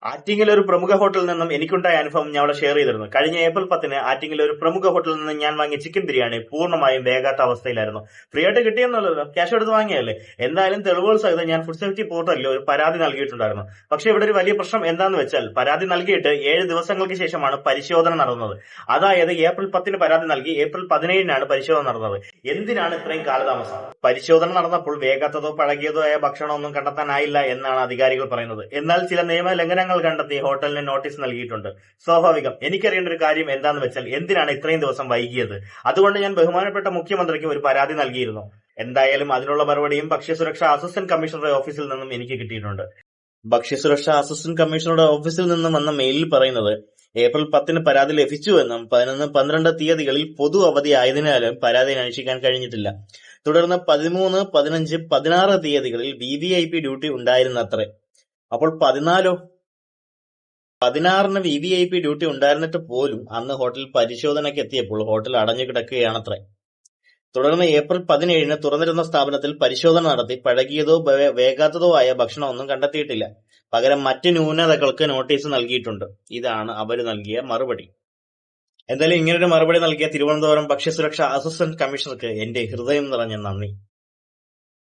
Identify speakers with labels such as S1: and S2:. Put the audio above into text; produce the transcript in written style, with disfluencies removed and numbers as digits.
S1: ആറ്റിങ്ങിലെ ഒരു പ്രമുഖ ഹോട്ടലിൽ നിന്നും എനിക്കുണ്ടായ അനുഭവം ഞാൻ അവിടെ ഷെയർ ചെയ്തിരുന്നു. കഴിഞ്ഞ ഏപ്രിൽ 10-ന് ആറ്റിങ്ങിലെ ഒരു പ്രമുഖ ഹോട്ടലിൽ നിന്ന് ഞാൻ വാങ്ങിയ ചിക്കൻ ബിരിയാണി പൂർണ്ണമായും വേകാത്ത അവസ്ഥയിലായിരുന്നു. ഫ്രീ ആയിട്ട് കിട്ടിയെന്നുള്ളല്ലോ, ക്യാഷ് എടുത്ത് വാങ്ങിയല്ലേ. എന്തായാലും തെളിവുകൾ സഹിതം ഞാൻ ഫുഡ് സേഫ്റ്റി പോർട്ടലിൽ ഒരു പരാതി നൽകിയിട്ടുണ്ടായിരുന്നു. പക്ഷെ ഇവിടെ ഒരു വലിയ പ്രശ്നം എന്താന്ന് വെച്ചാൽ, പരാതി നൽകിയിട്ട് 7 ദിവസങ്ങൾക്ക് ശേഷമാണ് പരിശോധന നടന്നത്. അതായത് ഏപ്രിൽ 10-ന് പരാതി നൽകി ഏപ്രിൽ 17-നാണ് പരിശോധന നടന്നത്. എന്തിനാണ് ഇത്രയും കാലതാമസം? പരിശോധന നടന്നപ്പോൾ വേഗാത്തതോ പഴകിയതോ ആയ ഭക്ഷണമൊന്നും കണ്ടെത്താനായില്ല എന്നാണ് അധികാരികൾ പറയുന്നത്. എന്നാൽ ചില നിയമ ലംഘനങ്ങൾ കണ്ടെത്തി ഹോട്ടലിന് നോട്ടീസ് നൽകിയിട്ടുണ്ട്. സ്വാഭാവികം. എനിക്കറിയേണ്ട ഒരു കാര്യം എന്താന്ന് വെച്ചാൽ, എന്തിനാണ് ഇത്രയും ദിവസം വൈകിയത്? അതുകൊണ്ട് ഞാൻ ബഹുമാനപ്പെട്ട മുഖ്യമന്ത്രിക്ക് ഒരു പരാതി നൽകിയിരുന്നു. എന്തായാലും അതിനുള്ള മറുപടിയും ഭക്ഷ്യസുരക്ഷാ അസിസ്റ്റന്റ് കമ്മീഷണറുടെ ഓഫീസിൽ നിന്നും എനിക്ക് കിട്ടിയിട്ടുണ്ട്. ഭക്ഷ്യസുരക്ഷാ അസിസ്റ്റന്റ് കമ്മീഷണറുടെ ഓഫീസിൽ നിന്നും വന്ന മെയിലിൽ പറയുന്നത്, ഏപ്രിൽ 10-ന് പരാതി ലഭിച്ചുവെന്നും 11, 12 തീയതികളിൽ പൊതു അവധി ആയതിനാലും പരാതി അന്വേഷിക്കാൻ കഴിഞ്ഞിട്ടില്ല. തുടർന്ന് 13, 15, 16 തീയതികളിൽ VVIP ഡ്യൂട്ടി ഉണ്ടായിരുന്നത്രേ. അപ്പോൾ 16-ന് VVIP ഡ്യൂട്ടി ഉണ്ടായിരുന്നിട്ട് പോലും അന്ന് ഹോട്ടൽ പരിശോധനയ്ക്ക് എത്തിയപ്പോൾ ഹോട്ടൽ അടഞ്ഞു കിടക്കുകയാണത്രേ. തുടർന്ന് ഏപ്രിൽ 17-ന് തുറന്നിരുന്ന സ്ഥാപനത്തിൽ പരിശോധന നടത്തി പഴകിയതോ വേകാത്തതോ ആയ ഭക്ഷണമൊന്നും കണ്ടെത്തിയിട്ടില്ല. പകരം മറ്റ് ന്യൂനതകൾക്ക് നോട്ടീസ് നൽകിയിട്ടുണ്ട്. ഇതാണ് അവര് നൽകിയ മറുപടി. എന്തായാലും ഇങ്ങനൊരു മറുപടി നൽകിയ തിരുവനന്തപുരം ഭക്ഷ്യസുരക്ഷാ അസിസ്റ്റന്റ് കമ്മീഷണർക്ക് എന്റെ ഹൃദയം നിറഞ്ഞ നന്ദി.